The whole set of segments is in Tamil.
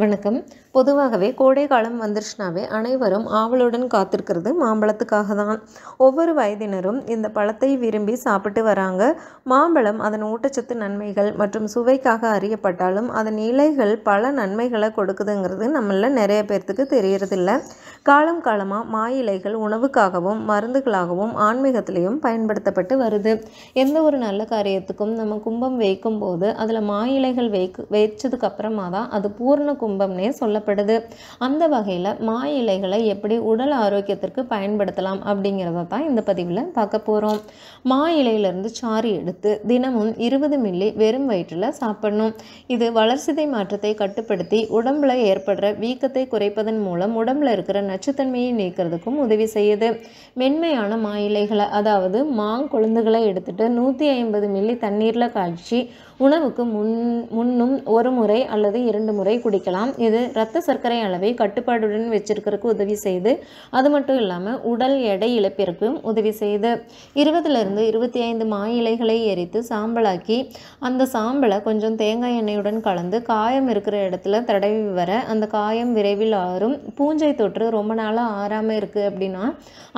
வணக்கம். பொதுவாகவே கோடை காலம் வந்துருச்சுனாவே அனைவரும் ஆவலுடன் காத்திருக்கிறது மாம்பழத்துக்காக தான். ஒவ்வொரு வயதினரும் இந்த பழத்தை விரும்பி சாப்பிட்டு வராங்க. மாம்பழம் அதன் ஊட்டச்சத்து நன்மைகள் மற்றும் சுவைக்காக அறியப்பட்டாலும் அதன் இலைகள் பல நன்மைகளை கொடுக்குதுங்கிறது நம்மள நிறைய பேர்த்துக்கு தெரியறதில்ல. காலம் காலமாக மா இலைகள் உணவுக்காகவும் மருந்துகளாகவும் ஆன்மீகத்திலையும் பயன்படுத்தப்பட்டு வருது. எந்த ஒரு நல்ல காரியத்துக்கும் நம்ம கும்பம் வைக்கும் போது அதில் மா இலைகள் வைச்சதுக்கு அப்புறமா தான் அது பூர்ண கும்பம்னே சொல்லப்படுது. அந்த வகையில் மா இலைகளை எப்படி உடல் ஆரோக்கியத்திற்கு பயன்படுத்தலாம் அப்படிங்கிறத தான் இந்த பதிவில் பார்க்க போகிறோம். மா இலையிலிருந்து சாறு எடுத்து தினமும் 20 மில்லி வெறும் வயிற்றில் சாப்பிடணும். இது வளர்சிதை மாற்றத்தை கட்டுப்படுத்தி உடம்புல ஏற்படுற வீக்கத்தை குறைப்பதன் மூலம் உடம்புல இருக்கிற நச்சுத்தன்மையை நீக்கிறதுக்கும் உதவி செய்யுது. மென்மையான மா இலைகளை அதாவது மாங்கொழுந்துகளை எடுத்துட்டு 150 மில்லி தண்ணீரில் காய்ச்சி உணவுக்கு முன்னும் ஒரு முறை அல்லது 2 முறை குடிக்கலாம். இது இரத்த சர்க்கரை அளவை கட்டுப்பாடுடன் வச்சிருக்கிறதுக்கு உதவி செய்யுது. அது மட்டும் இல்லாமல் உடல் எடை இழப்பிற்கும் உதவி செய்யுது. 20லிருந்து 25 மா இலைகளை எரித்து சாம்பலாக்கி அந்த சாம்பலை கொஞ்சம் தேங்காய் எண்ணெயுடன் கலந்து காயம் இருக்கிற இடத்துல தடவி வர அந்த காயம் விரைவில் ஆறும். பூஞ்சை தொற்று ரொம்ப நாளாக ஆறாமல் இருக்குது அப்படின்னா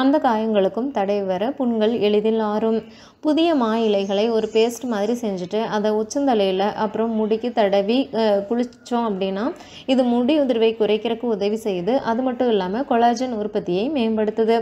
அந்த காயங்களுக்கும் தடவி வர புண்கள் எளிதில் ஆறும். புதிய மா இலைகளை ஒரு பேஸ்ட் மாதிரி செஞ்சுட்டு அதை உச்சந்தலையில் அப்புறம் முடிக்கு தடவி குளித்தோம் அப்படின்னா இது முடி உதிர்வை குறைக்கிறதுக்கு உதவி செய்யுது. அது மட்டும் இல்லாமல் கொலாஜன் உற்பத்தியை மேம்படுத்துது.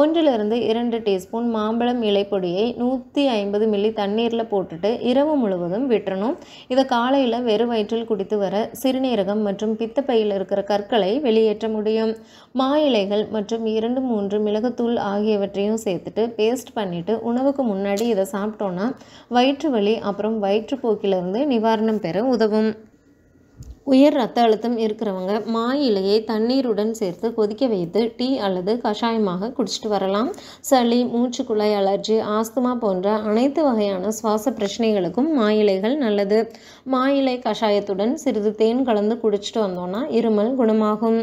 1லிருந்து 2 டீஸ்பூன் மாம்பழம் இலைப்பொடியை 150 மில்லி தண்ணீரில் போட்டுட்டு இரவு முழுவதும் விட்டுறணும். இதை காலையில் வெறும் வயிற்றில் குடித்து வர சிறுநீரகம் மற்றும் பித்தப்பையில் இருக்கிற கற்களை வெளியேற்ற முடியும். மா இலைகள் மற்றும் 2-3 மிளகுத்தூள் ஆகியவற்றையும் சேர்த்துட்டு பேஸ்ட் பண்ணிவிட்டு உணவுக்கு முன்னாடி இதை சாப்பிட்டோன்னா வயிற்று வலி அப்புறம் வயிற்றுப்போக்கிலிருந்து நிவாரணம் பெற உதவும். உயர் இரத்த அழுத்தம் இருக்கிறவங்க மா இலையை தண்ணீருடன் சேர்த்து கொதிக்க வைத்து டீ அல்லது கஷாயமாக குடிச்சிட்டு வரலாம். சளி, மூச்சுக்குழாய் அலர்ஜி, ஆஸ்துமா போன்ற அனைத்து வகையான சுவாச பிரச்சனைகளுக்கும் மா இலைகள் நல்லது. மா இலை கஷாயத்துடன் சிறிது தேன் கலந்து குடிச்சிட்டு வந்தோன்னா இருமல் குணமாகும்.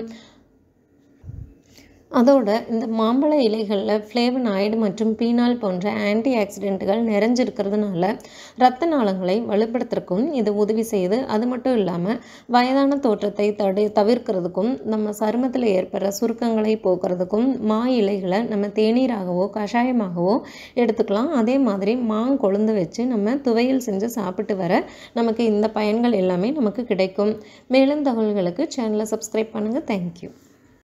அதோட இந்த மாம்பழ இலைகளில் ஃப்ளேவனாய்டு மற்றும் பீனால் போன்ற ஆன்டி ஆக்சிடென்ட்டுகள் நிறைஞ்சிருக்கிறதுனால இரத்த நாளங்களை வலுப்படுத்துறதுக்கும் இது உதவி செய்யுது. அது மட்டும் இல்லாமல் வயதான தோற்றத்தை தவிர்க்கிறதுக்கும் நம்ம சருமத்தில் ஏற்படுற சுருக்கங்களை போக்குறதுக்கும் மா இலைகளை நம்ம தேநீராகவோ கஷாயமாகவோ எடுத்துக்கலாம். அதே மாதிரி மாங்கொழுந்து வச்சு நம்ம துவையல் செஞ்சு சாப்பிட்டு வர நமக்கு இந்த பயன்கள் எல்லாமே நமக்கு கிடைக்கும். மேலும் தகவல்களுக்கு சேனலை சப்ஸ்கிரைப் பண்ணுங்கள். தேங்க்யூ.